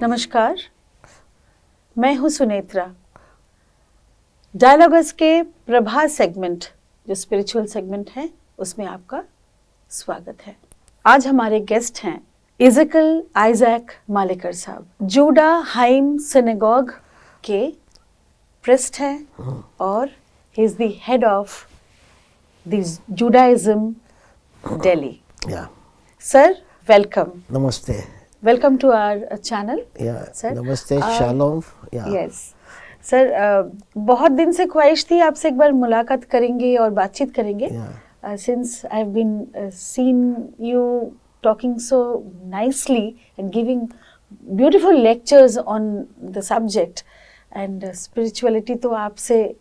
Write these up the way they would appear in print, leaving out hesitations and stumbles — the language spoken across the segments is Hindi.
नमस्कार, मैं हूं सुनेत्रा। डायलॉगर्स के प्रभात सेगमेंट, जो स्पिरिचुअल सेगमेंट है, उसमें आपका स्वागत है। आज हमारे गेस्ट हैं इज़ेकियल आइजैक मालेकर साहब, जूडा हाइम सिनेगॉग के प्रेस्ट हैं और he is the head of the Judaism Delhi. Sir, welcome. नमस्ते। Welcome to our channel. Sir नमस्ते, शालोम। यस सर, बहुत दिन से ख्वाहिश थी आपसे एक बार मुलाकात करेंगे और बातचीत करेंगे। Since I have been seen you talking so nicely and giving beautiful lectures on the subject and spirituality, तो आपसे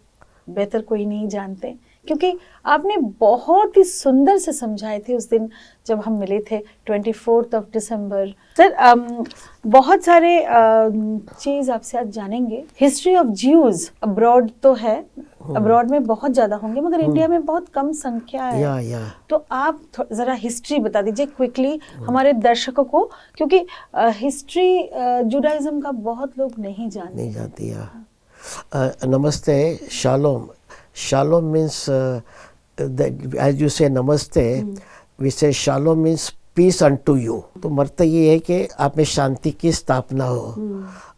बेहतर कोई नहीं जानते, क्योंकि आपने बहुत ही सुंदर से समझाए थे उस दिन जब हम मिले थे 24 दिसंबर। सर, बहुत सारे चीज़ आपसे आज जानेंगे। हिस्ट्री ऑफ ज्यूज अब्रॉड तो है, अब्रॉड में बहुत ज़्यादा होंगे, मगर इंडिया में बहुत कम संख्या है। तो आप ज़रा हिस्ट्री बता दीजिए क्विकली हमारे दर्शकों को, क्योंकि हिस्ट्री जुडाइज्म का बहुत लोग नहीं जानती। नमस्ते, shalom. Shalom means as you say namaste, we say shalom means peace unto you. तो मतलब ये है कि आप में शांति की स्थापना हो।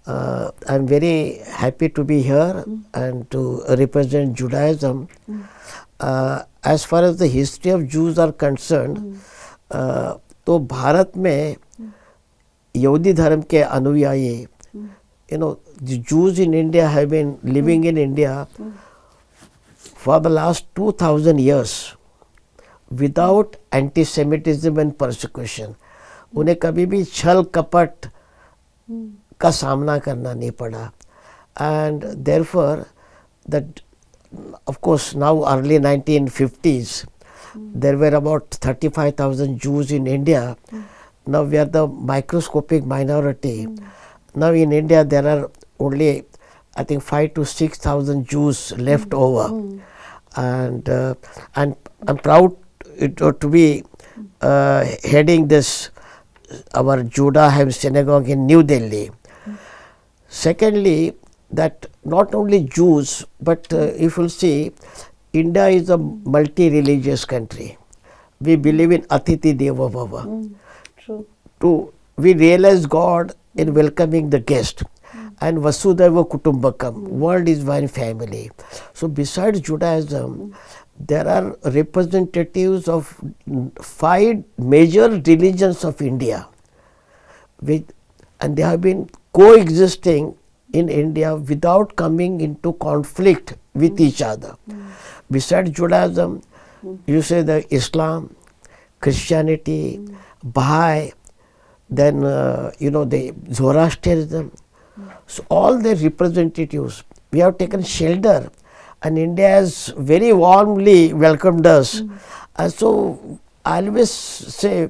I am very happy to be here and to represent Judaism. As far as the history of Jews are concerned, तो भारत में यहूदी धर्म के अनुयायी, the Jews in India have been living in India for the last 2000 years without anti-Semitism and persecution. उन्हें कभी भी छल कपट का सामना करना नहीं पड़ा. And therefore, that of course now early 1950s, there were about 35,000 Jews in India. Now we are the microscopic minority. Now in India there are only I think 5,000 to 6,000 Jews left over. And I'm proud to be heading this our Judah Haim synagogue in New Delhi. Secondly, that not only Jews, but if you see, India is a multi-religious country. We believe in Atiti Deva Bhava. True. We realize God in welcoming the guest. And Vasudhaiva Kutumbakam, world is one family. So besides Judaism, there are representatives of 5 major religions of India, and they have been coexisting in India without coming into conflict with each other. Besides Judaism, you say the Islam, Christianity, Baha'i, then the Zoroastrianism. So all the representatives, we have taken shelter, and India has very warmly welcomed us. And so I always say,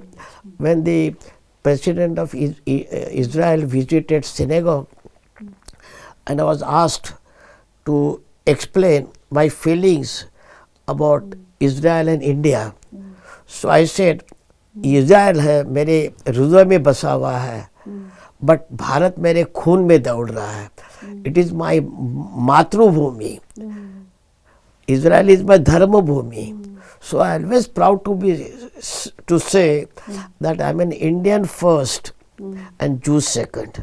when the president of Israel visited synagogue, and I was asked to explain my feelings about Israel and India, so I said, Israel है मेरे हृदय में बसा हुआ है, बट भारत मेरे खून में दौड़ रहा है. It is my matribhumi. Israel is my dharmabhumi. So I always proud to say that I am an Indian first and Jew second.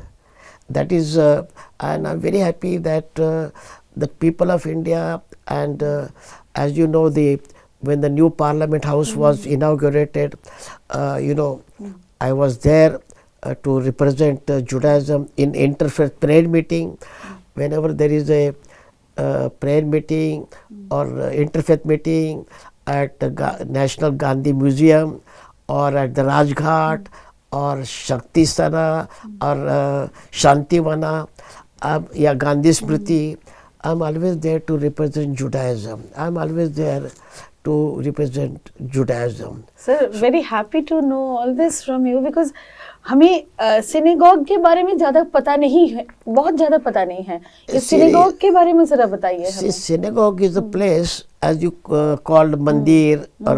That is, and I'm very happy that the people of India, and as you know, when the new Parliament House was inaugurated, I was there to represent Judaism in interfaith prayer meeting. Whenever there is a prayer meeting or interfaith meeting at the National Gandhi Museum or at the Rajghat or Shakti Sana or Shantivana या Gandhi Smriti, I'm always there to represent Judaism. I'm always there to represent Judaism. Sir, very happy to know all this from you, because हमें सिनेगॉग के बारे में ज़्यादा पता नहीं है, बहुत ज़्यादा पता नहीं है. इस सिनेगॉग के बारे में ज़रा बताइए हमें. Synagogue is a place, as you called mandir or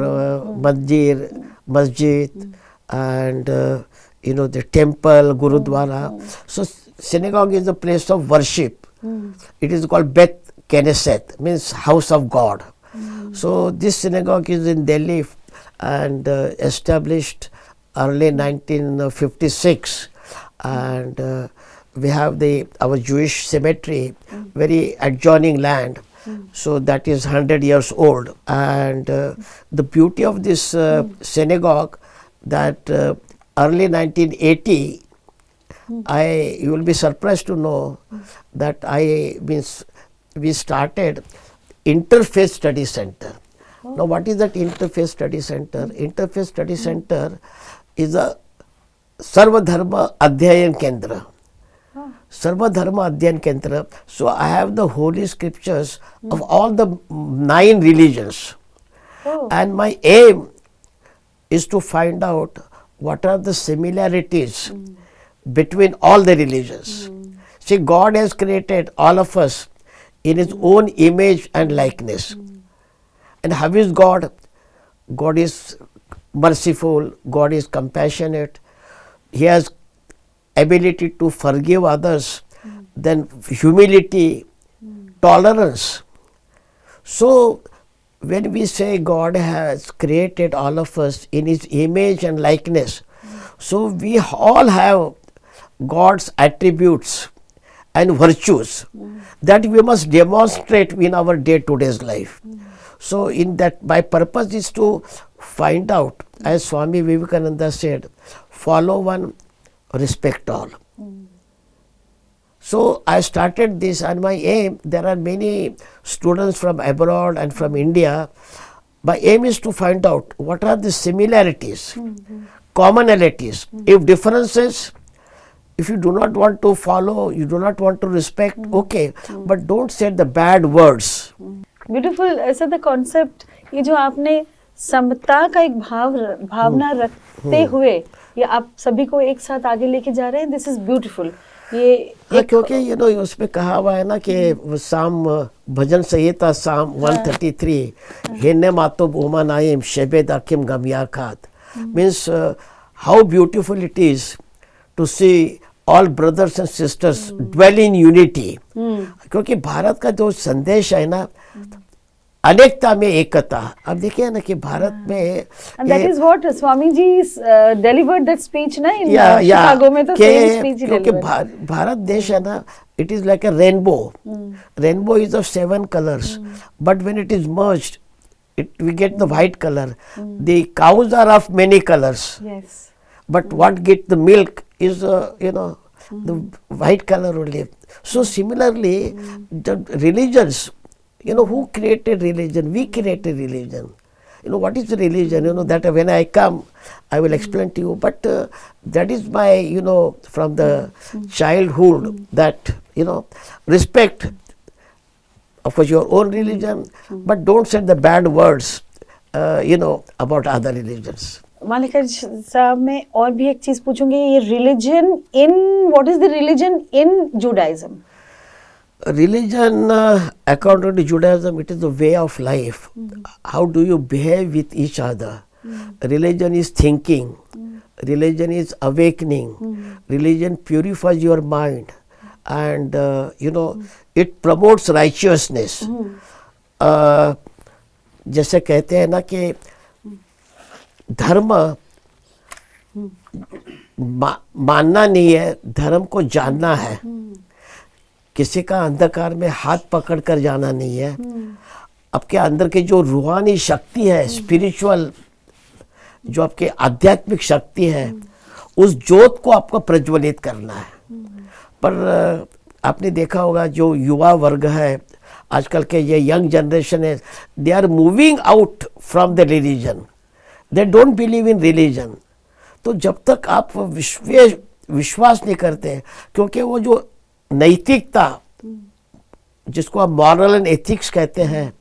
masjid, and the temple, gurudwara. So synagogue is a place of worship. It is called Beth Knesset, means house of God. So this synagogue is in Delhi and established early 1956, and we have our Jewish cemetery, very adjoining land. So that is 100 years old, and the beauty of this synagogue, that early 1980, you will be surprised to know that we started Interfaith Study Center. Now what is that Interfaith Study Center? Interfaith Study Center is a Sarva Dharma Adhyayan Kendra. Sarva Dharma Adhyayan Kendra. So I have the holy scriptures of all the 9 religions. And my aim is to find out what are the similarities between all the religions. See, God has created all of us in His own image and likeness. And how is God? God is merciful, God is compassionate, He has ability to forgive others, then humility, tolerance. So when we say God has created all of us in His image and likeness, so we all have God's attributes and virtues that we must demonstrate in our day-to-day life. So in that, my purpose is to find out, as Swami Vivekananda said, follow one, respect all. So I started this, and my aim, there are many students from abroad and from India. My aim is to find out what are the similarities, commonalities. If differences, if you do not want to follow, you do not want to respect, okay, but don't say the bad words. Beautiful. ऐसा द कॉन्सेप्ट, ये जो आपने समता का एक भावना रखते हुए ये आप सभी को एक साथ आगे लेके जा रहे हैं, दिस इज ब्यूटीफुल. ये क्योंकि उसमें कहा हुआ है ना कि साम भजन संहिता साम 133 हेने मातो बोमा नाइम शेबेद अकिम गमियाखात means how beautiful it is to see all brothers and sisters dwell in unity. क्योंकि भारत का जो संदेश है ना, अनेकता में एकता. अब देखिए ना कि भारत में that is what Swami ji delivered that speech ना in Chicago में, तो same speech ही क्योंकि delivered. भारत देश है ना, it is like a rainbow. Rainbow is of 7 colors, but when it is merged, we get the white color. The cows are of many colors. Yes. But what get the milk is the white color only. So similarly, the religions, who created religion? We created religion. What is the religion? That when I come, I will explain to you. But that is my, from the childhood, that, respect of your own religion, but don't say the bad words, about other religions. मालिका साहब, मैं और भी एक चीज पूछूंगी, ये religion in, what is the religion in Judaism? Religion, according to Judaism, it is the way of life. How do you behave with each other? Religion is thinking. Religion is awakening. Religion purifies your mind, and it promotes righteousness. जैसे कहते हैं ना कि धर्म मानना नहीं है, धर्म को जानना है. किसी का अंधकार में हाथ पकड़ कर जाना नहीं है. आपके अंदर की जो रूहानी शक्ति है, स्पिरिचुअल, जो आपके आध्यात्मिक शक्ति है, उस ज्योत को आपको प्रज्वलित करना है. पर आपने देखा होगा जो युवा वर्ग है, आजकल के ये यंग जनरेशन है, they are moving out from the religion. They don't believe in religion. तो जब तक आप विश्वास नहीं करते, क्योंकि वो जो नैतिकता, जिसको आप मॉरल एंड एथिक्स कहते हैं,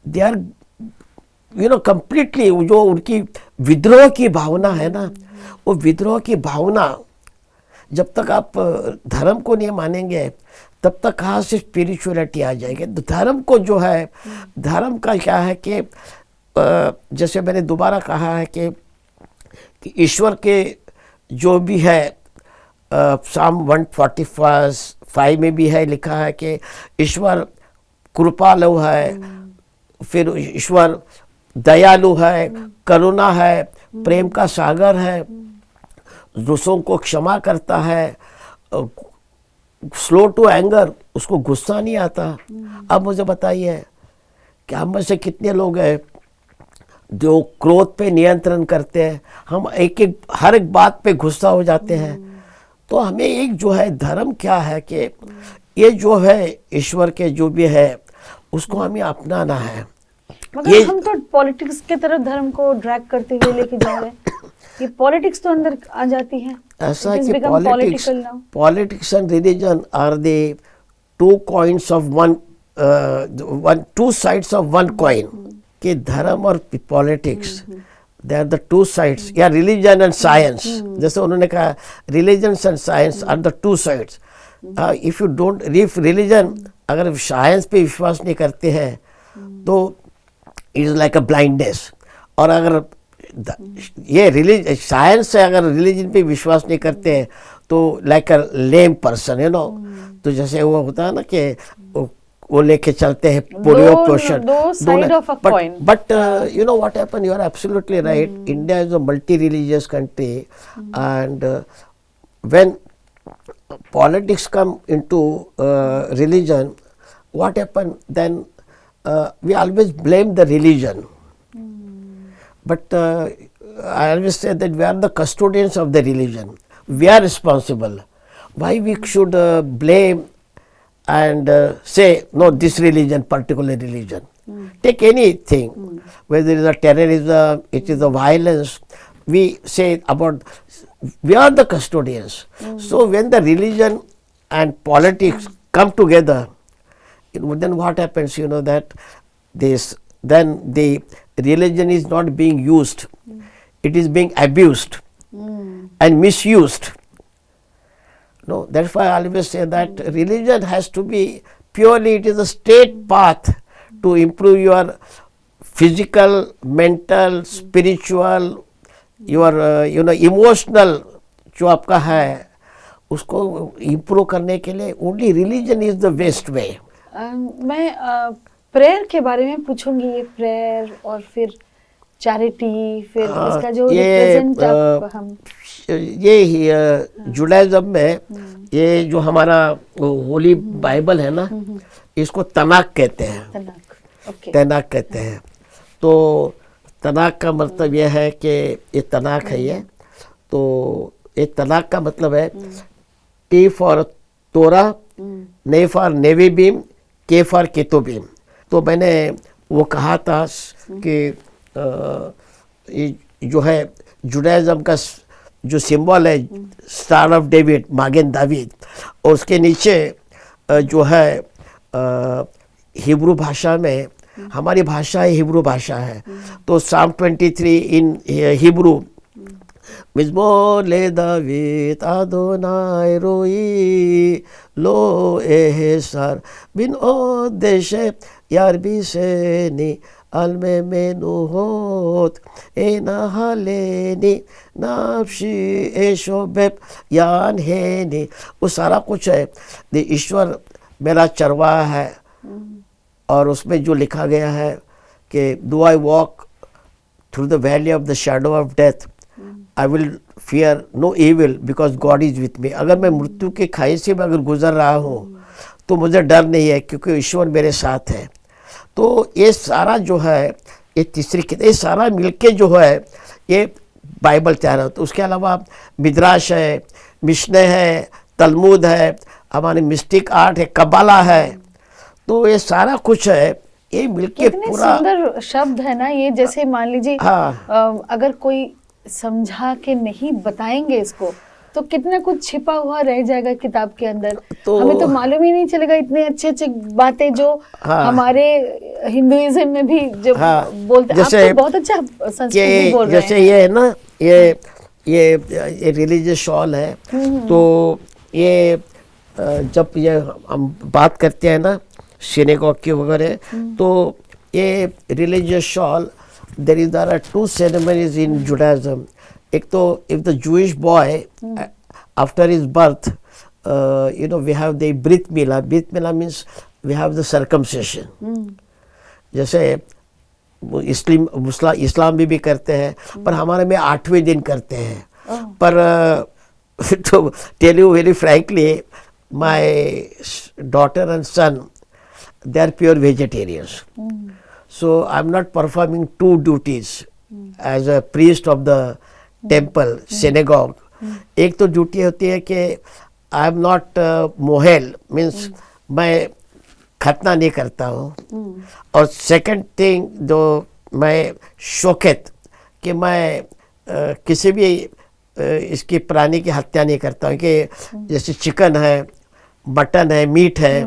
दे आर कंप्लीटली, जो उनकी विद्रोह की भावना है ना, वो विद्रोह की भावना, जब तक आप धर्म को नहीं मानेंगे तब तक कहाँ से स्पिरिचुअलिटी आ जाएगी. धर्म को जो है, धर्म का क्या है कि जैसे मैंने दोबारा कहा है कि ईश्वर के जो भी है साम 145 में भी है, लिखा है कि ईश्वर कृपालु है, फिर ईश्वर दयालु है, करुणा है, प्रेम का सागर है, दूसरों को क्षमा करता है, स्लो टू एंगर, उसको गुस्सा नहीं आता। अब मुझे बताइए कि हम में से कितने लोग हैं जो क्रोध पे नियंत्रण करते हैं, हम हर एक बात पे गुस्सा हो जाते हैं। तो हमें एक जो है धर्म क्या है कि ये जो है ईश्वर के जो भी है उसको हमें अपनाना है। मगर हम तो पॉलिटिक्स के तरफ धर्म को ड्रैग करते हुए लेके जा रहे हैं, ये पॉलिटिक्स तो अंदर आ जाती है। ऐसा कि politics and religion are the two coins of two sides of one coin. कि धर्म और politics they are the two sides, या रिलीजन एंड साइंस, जैसे उन्होंने कहा religion and science are the two sides. If you don't religion, अगर साइंस पे विश्वास नहीं करते हैं तो it is like a blindness. और अगर ये साइंस से अगर रिलीजन पे विश्वास नहीं करते हैं तो like a lame person, you know. तो जैसे वो होता है ना कि वो लेके चलते हैं पोलियो पोषण, but you know what happen, you are absolutely right. India is a multi religious country, and when politics come into religion, what happen then? We always blame the religion, but I always say that we are the custodians of the religion. We are responsible. Why we should blame and say no, this religion, particular religion? Take anything, whether it is a terrorism, it is a violence. We say about, we are the custodians. So when the religion and politics come together, then what happens? You know that then the religion is not being used; it is being abused and misused. No, that's why I always say that religion has to be purely. It is a straight path to improve your physical, mental, spiritual, your you know emotional जो आपका है उसको इम्प्रूव करने के लिए only religion is the best way. मैं प्रेयर के बारे में पूछूंगी, ये प्रेयर और फिर चैरिटी, फिर इसका जो रिप्रेजेंट हम ये जुडाइज्म में ये जो हमारा होली बाइबल है ना, इसको तनाक कहते हैं, तनाक कहते हैं। तो तनाक का मतलब यह है कि ये तनाक है ये, तो ये तनाक का मतलब है टी फॉर तोरा, ने फॉर नेवी बीम, के फॉर केतुबीम। तो मैंने वो कहा था कि जो है जुडाइज्म का जो सिंबल है स्टार ऑफ डेविड, मागेन दावीद, और उसके नीचे जो है हिब्रू भाषा में, हमारी भाषा हिब्रू भाषा है, तो साम 23 इन हिब्रू, मिज़मोर ले दावीद आदोनाई रोई लो एहसार बिन ओ देशे यार बिसेनी अलमे मेनू होत ए नहालेनी नाफशी ए शोबेप यान हेनी। वो सारा कुछ है, ईश्वर मेरा चरवाहा है, और उसमें जो लिखा गया है कि do I walk through the valley of the shadow of death, I will fear no evil because God is with me. अगर मैं मृत्यु की खाई से अगर गुजर रहा हूँ तो मुझे डर नहीं है, क्योंकि ईश्वर मेरे साथ है। तो ये सारा जो है, ये तीसरी किताब, ये सारा मिलके जो है ये बाइबल तैयार होता है। उसके अलावा मिद्राश है, मिशने है, तलमुद है, हमारे मिस्टिक आर्ट है, कबाला है, तो ये सारा कुछ है, ये मिलके पूरा सुंदर शब्द है ना ये। जैसे मान लीजिए अगर कोई समझा के नहीं बताएंगे इसको तो कितना कुछ छिपा हुआ रह जाएगा किताब के अंदर, तो हमें तो मालूम ही नहीं चलेगा। इतने अच्छे अच्छे बातें जो हमारे हिंदुइज्म में भी जो बोलते हैं, आप तो बहुत अच्छा संस्कृत बोल रहे हैं। जैसे ये है ना, ये रिलीजियस शॉल है, तो ये जब ये हम बात करते हैं ना सिनेगॉग की वगैरह, तो ये religious shawl, there are two ceremonies in Judaism. एक तो if the Jewish boy after his birth, we have the Brit Mila. Brit Mila means we have the circumcision. जैसे इस्लाम भी करते हैं, पर हमारे में 8वें दिन करते हैं. पर to tell you very frankly, my daughter and son, they are pure vegetarians. So I'm not performing two duties as a priest of the temple, synagogue. एक तो ड्यूटी होती है कि आई एम नॉट मोहेल, मीन्स मैं खतना नहीं करता हूँ. और सेकंड थिंग जो मैं शौकत कि मैं किसी भी इसकी प्राणी की हत्या नहीं करता हूँ, कि जैसे चिकन है, मटन है, मीट है,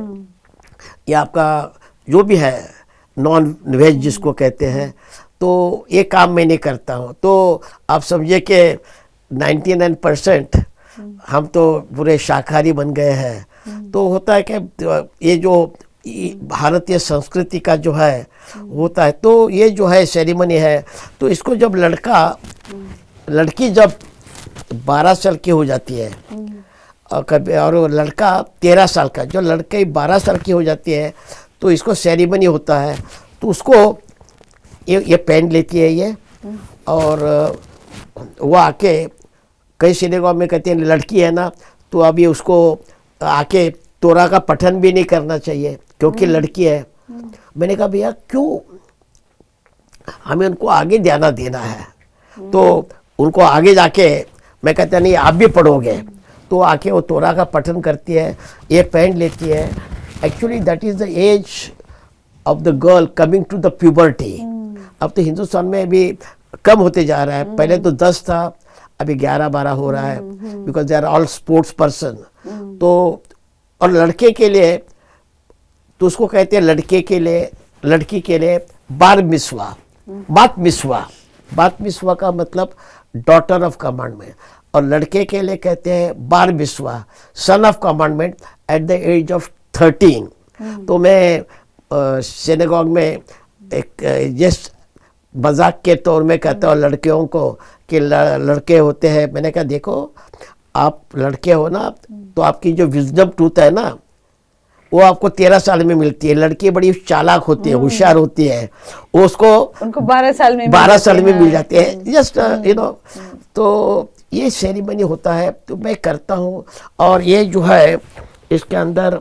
या आपका जो भी है नॉन वेज जिसको कहते हैं, तो ये काम मैं नहीं करता हूँ. तो आप समझिए कि 99% हम तो पूरे शाकाहारी बन गए हैं. तो होता है कि ये जो भारतीय संस्कृति का जो है होता है, तो ये जो है सेरेमनी है, तो इसको जब लड़की जब 12 साल की हो जाती है और लड़का 13 साल का, जो लड़के 12 साल की हो जाती है, तो इसको सेरेमनी होता है. तो उसको ये पहन लेती है ये, और वो आके कई सिनेगॉग में कहते हैं लड़की है ना, तो अभी उसको आके तोरा का पठन भी नहीं करना चाहिए क्योंकि लड़की है. मैंने कहा भैया क्यों, हमें उनको आगे ध्यान देना है. तो उनको आगे जाके मैं कहता नहीं आप भी पढ़ोगे, तो आके वो तोरा का पठन करती है, ये पहन लेती है. Actually that is the age of the girl coming to the puberty. अब तो हिंदुस्तान में भी कम होते जा रहा है, पहले तो 10 था, अभी 11-12 हो रहा है, because they are all sports person. तो और लड़के के लिए तो उसको कहते हैं लड़के के लिए, लड़की के लिए बार मिसवा, बात मिसवा. बात मिसवा का मतलब डॉटर ऑफ कमांडमेंट, और लड़के के लिए कहते हैं bar mitzvah, son of commandment at the age of 13. तो मैं सिनेगॉग में एक जस्ट मजाक के तौर में कहता हूँ लड़कियों को कि लड़के होते हैं. मैंने कहा देखो आप लड़के हो ना, तो आपकी जो विजडम टूथ है ना, वो आपको 13 साल में मिलती है. लड़की बड़ी चालाक होती है, होशियार होती है, उसको उनको 12 साल में मिल जाती है. जस्ट तो ये सेरेमनी होता है, तो मैं करता हूँ. और ये जो है इसके अंदर,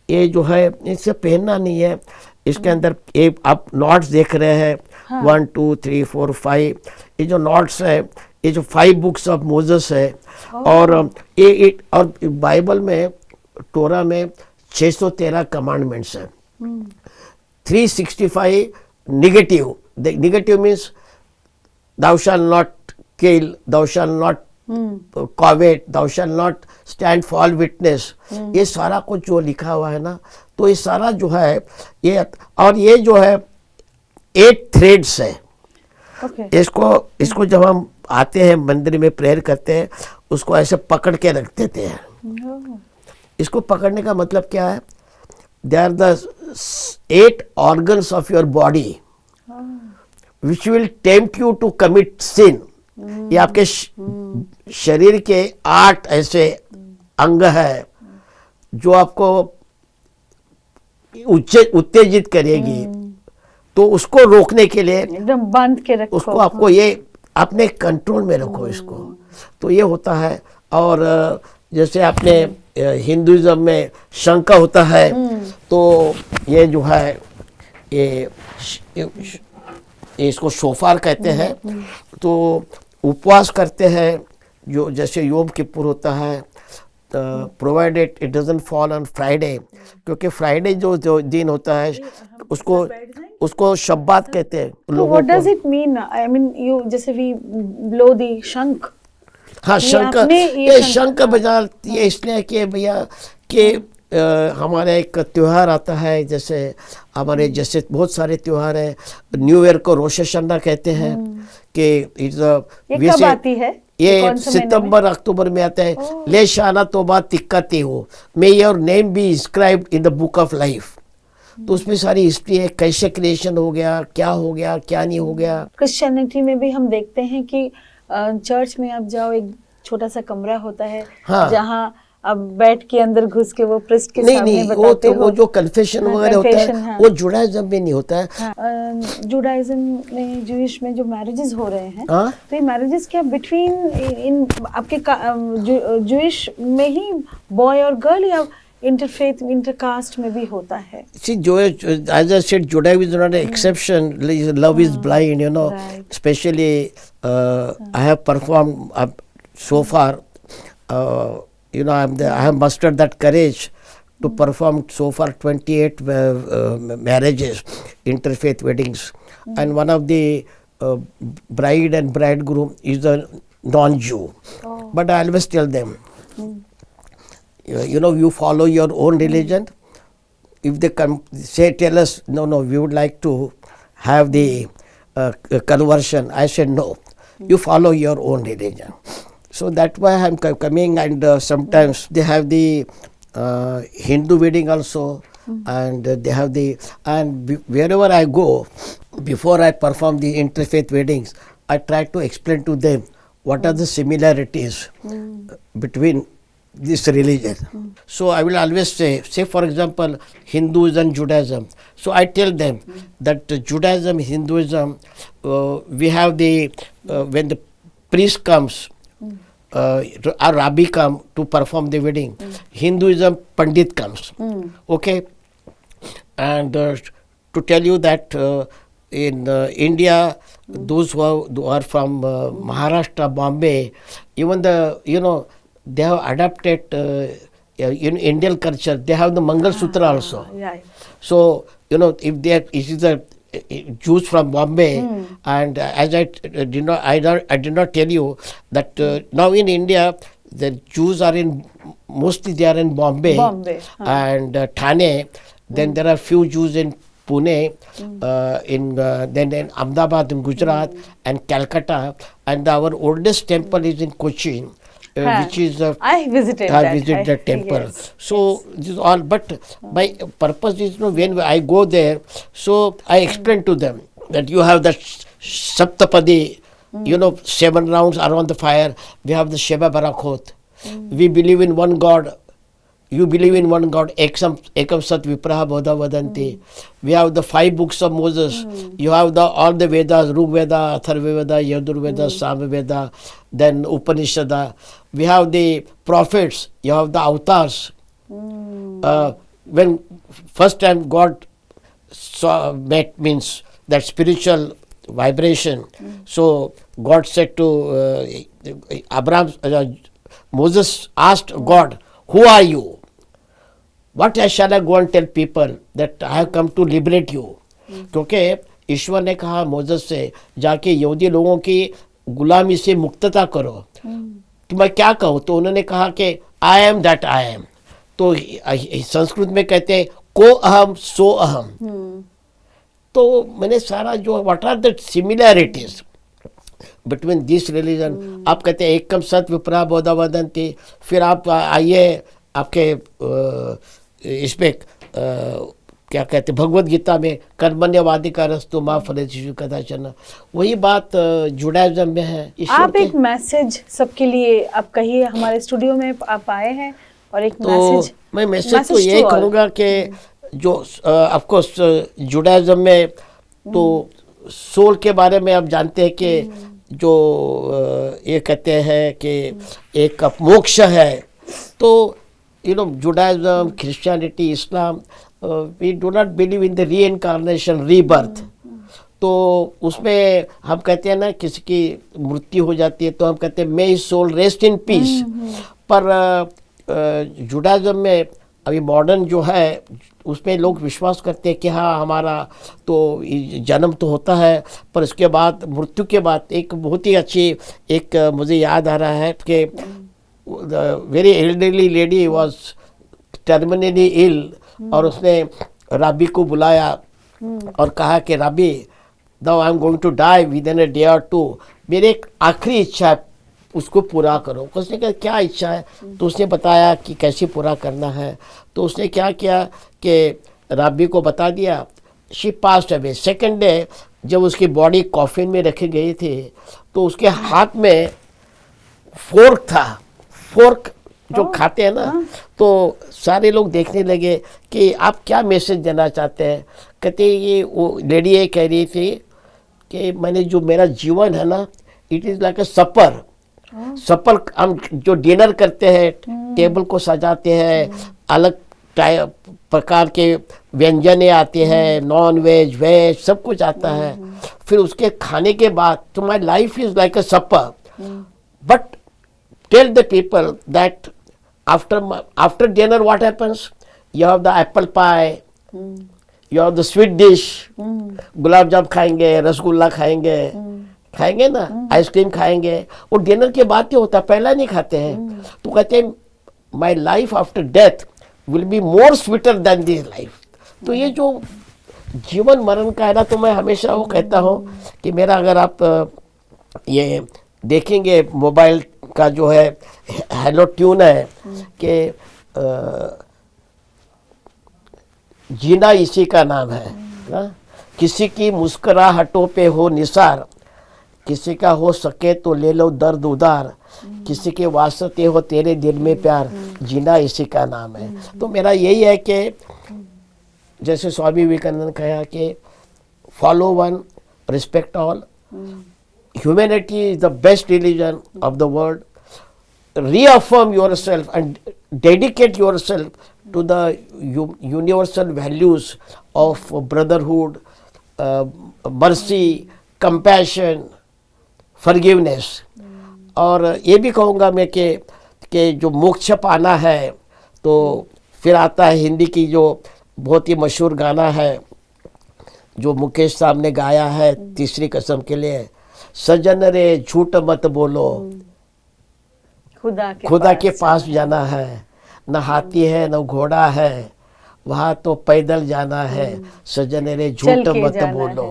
ये जो है इससे पहनना नहीं है, इसके अंदर ये आप नॉट्स देख रहे हैं, 1 2 3 4 5, ये जो नॉट्स है, ये जो 5 बुक्स ऑफ मोजेस है. और ये और बाइबल में, टोरा में 613 कमांडमेंट्स हैं. 365 negative. Negative means thou shall not kill, thou shall not covet, thou shall not stand false witness. ये सारा कुछ जो लिखा हुआ है ना, तो ये सारा जो है ये, और ये जो है 8 थ्रेड्स है. इसको जब हम आते हैं मंदिर में प्रेयर करते हैं, उसको ऐसे पकड़ के रख देते हैं. इसको पकड़ने का मतलब क्या है, they are the 8 organs of your body which will tempt you to commit sin. ये आपके शरीर के 8 ऐसे अंग है जो आपको उत्तेजित करेगी. तो उसको रोकने के लिए एकदम बांध के रखो, उसको आपको ये अपने कंट्रोल में रखो इसको. तो ये होता है. और जैसे आपने हिंदुइज्म में शंख होता है, तो ये जो है ये इसको शोफार कहते हैं. तो उपवास करते हैं, जो जैसे योम किपुर होता है, provided it doesn't fall on Friday, क्योंकि फ्राइडे जो दिन होता है उसको शब्बात कहते हैं. What does it mean, I mean you जैसे वी ब्लो द शंख. हाँ, शंख, ये शंख बजाते हैं इसलिए कि भैया कि हमारे एक त्यौहार आता है, जैसे हमारे जैसे बहुत सारे त्यौहार हैं. न्यू ईयर को रोश हशना कहते हैं कि कब आती है, ये सितंबर अक्टूबर में आता है. ले शाना तोबा तिक्कती हो, may your name be inscribed in the book of life. तो उसमें सारी हिस्ट्री है, कैसे क्रिएशन हो गया, क्या नहीं हो गया. क्रिश्चियनिटी में भी हम देखते हैं कि चर्च में आप जाओ, एक छोटा सा कमरा होता है हाँ। जहाँ अब बैठ के अंदर घुस के वो प्रिस्ट के नहीं सामने नहीं, वो बताते तो हो। वो जो कन्फेशन हाँ, वगैरह होता है confession, हाँ। वो जुडाइज्म में नहीं होता है। हाँ, जुडाइज्म में, जूइश में जो मैरिजेस हो रहे हैं, हाँ? तो ये मैरिजेस क्या बिटवीन इन आपके जूइश में ही बॉय और गर्ल, या इंटरफेथ इंटरकास्ट में भी होता है? See, as I said, Judaism is not an exception. Love is blind, you know. Right. Especially, I have performed so far. You know, I have mustered that courage to perform so far 28 marriages, interfaith weddings, and one of the bride and bridegroom is a non-Jew. Oh. But I always tell them, you know, you follow your own religion. If they tell us, no, we would like to have the conversion, I said, no, you follow your own religion. So that's why I'm coming, and sometimes they have the Hindu wedding also, and they have wherever I go, before I perform the interfaith weddings, I try to explain to them what are the similarities between this religion. So I will always say for example, Hinduism and Judaism. So I tell them that Judaism, Hinduism, we have when the priest comes, a rabbi come to perform the wedding. Hinduism, Pandit comes. Okay, and to tell you that in India, those who are from Maharashtra, Bombay, even they have adapted in Indian culture. They have the Mangal Sutra also. Right. So if it is a Jews from Bombay, and as I did not tell you that now in India the Jews are mostly they are in Bombay. And Thane. Then there are few Jews in Pune, then in Ahmedabad in Gujarat, and Calcutta, and our oldest temple is in Cochin. Which is I visited that temple. Yes. So this is all, but my purpose is when I go there, so I explain to them that you have that Saptapadi, 7 rounds around the fire. We have the Sheba Barakot. We believe in one God. You believe in one God. Ekam Sat Vipraha Bodha Vadanti. We have the 5 books of Moses. You have all the Vedas, Rig Veda, Atharva Veda, Yadur Veda, Sama Veda, then Upanishada. We have the prophets. You have the avatars. When first time God met, means that spiritual vibration. So God said to Moses asked God, who are you? What shall I go and tell people that I have come to liberate you? क्योंकि ईश्वर ने कहा मोसेस से, जाके यहूदी लोगों की गुलामी से मुक्तता करो। कि मैं क्या कहूँ? तो उन्होंने कहा कि I am that I M. तो संस्कृत में कहते हैं को अहम सो अहम। तो मैंने सारा जो what are the similarities between this religion, आप कहते हैं एकम सत विप्रा बोधा वदंती, फिर आप आइए आपके इसमें क्या कहते हैं भगवत गीता में कर्मण्यवादी का रस्तु माँ फले शिशु कदाचन, वही बात जुडाइज्म में है। आप एक मैसेज सबके लिए आप कहिए, हमारे स्टूडियो में आप आए हैं और एक मैसेज। मैं मैसेज तो यही कहूँगा कि जो ऑफकोर्स जुडाइज्म में तो सोल के बारे में आप जानते हैं कि जो ये कहते हैं कि एक मोक्ष है। तो Judaism, Christianity, Islam, we do not believe in the reincarnation, rebirth. तो उसमें हम कहते हैं ना किसी की मृत्यु हो जाती है तो हम कहते हैं may his soul rest in peace। पर जुडाइज्म में अभी मॉडर्न जो है उसमें लोग विश्वास करते हैं कि हाँ हमारा तो जन्म तो होता है, पर इसके बाद मृत्यु के बाद एक बहुत ही अच्छी एक मुझे याद आ रहा है कि very elderly lady was terminally ill, और उसने राबी को बुलाया और कहा कि rabbi now I am going to die within a day और 2, मेरी एक आखिरी इच्छा है उसको पूरा करो। उसने कहा क्या इच्छा है? तो उसने बताया कि कैसे पूरा करना है। तो उसने क्या किया कि राबी को बता दिया। She passed away. Second day जब उसकी बॉडी कॉफिन में रखी गई थी तो उसके हाथ में फोर्क था, फोर्क जो खाते हैं ना, तो सारे लोग देखने लगे कि आप क्या मैसेज देना चाहते हैं। कहते ये वो लेडी ये कह रही थी कि मैंने जो मेरा जीवन है ना, इट इज़ लाइक अ सपर। सपर हम जो डिनर करते हैं, टेबल को सजाते हैं, अलग प्रकार के व्यंजने आते हैं, नॉन वेज वेज सब कुछ आता है। फिर उसके खाने के बाद तो my life is like a supper, but tell the people that after dinner what happens, you have the apple pie, you have the sweet dish, गुलाब जाम खाएंगे, रसगुल्ला खाएंगे, खाएंगे ना, आइसक्रीम खाएंगे। वो डिनर के बाद क्या होता है, पहला नहीं खाते हैं। तो कहते हैं my life after death will be more sweeter than this life. तो ये जो जीवन मरण का है ना, तो मैं हमेशा वो कहता हूँ कि मेरा अगर आप ये देखेंगे मोबाइल का जो है हेलो ट्यून है कि जीना इसी का नाम है ना, किसी की मुस्कुराहटों पे हो निसार, किसी का हो सके तो ले लो दर्द उधार, किसी के वास्ते हो तेरे दिल में प्यार, जीना इसी का नाम है। तो मेरा यही है कि जैसे स्वामी विवेकानंद कहा कि follow one, respect all, humanity is the best religion of the world. Reaffirm yourself and dedicate yourself to the universal values of brotherhood, mercy, compassion, forgiveness. और ये भी कहूँगा मैं कि जो मोक्ष पाना है, तो फिर आता है हिंदी की जो बहुत ही मशहूर गाना है जो मुकेश साहब ने गाया है तीसरी कसम के लिए, सजन रे झूठ मत बोलो, खुदा के पास जाना है, न हाथी है न घोड़ा है, वहाँ तो पैदल जाना है, सजन रे झूठ मत बोलो,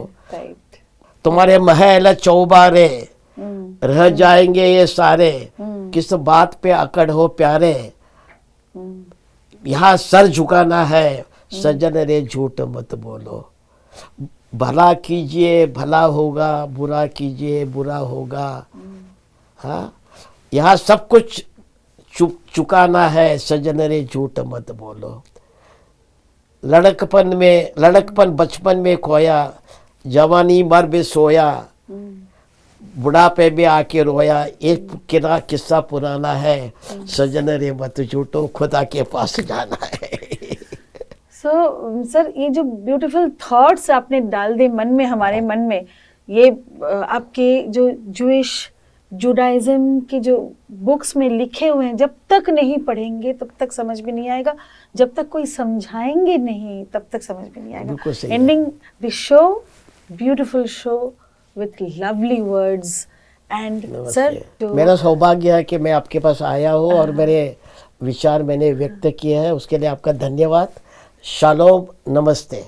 तुम्हारे महल चौबारे रह जाएंगे ये सारे, किस बात पे अकड़ हो प्यारे, यहाँ सर झुकाना है, सजन रे झूठ मत बोलो, भला कीजिए भला होगा, बुरा कीजिए बुरा होगा। हाँ, यहाँ सब कुछ चुकाना है, सजन रे झूठ मत बोलो। लड़कपन बचपन में खोया, जवानी मर भी सोया, बुढ़ापे में आके रोया, एक किस्सा पुराना है, सजन रे मत झूठो, खुदा के पास जाना है। सर ये जो ब्यूटीफुल थॉट्स आपने डाल दे मन में, हमारे मन में, ये आपके जो जुडाइज्म के जो बुक्स में लिखे हुए हैं, जब तक नहीं पढ़ेंगे तब तक समझ में नहीं आएगा, जब तक कोई समझाएंगे नहीं तब तक समझ में नहीं आएगा। Ending the show, beautiful show with lovely words. And sir, मेरा सौभाग्य है कि मैं आपके पास आया हूँ और मेरे विचार मैंने व्यक्त किए हैं, उसके लिए आपका धन्यवाद। शालोम, नमस्ते।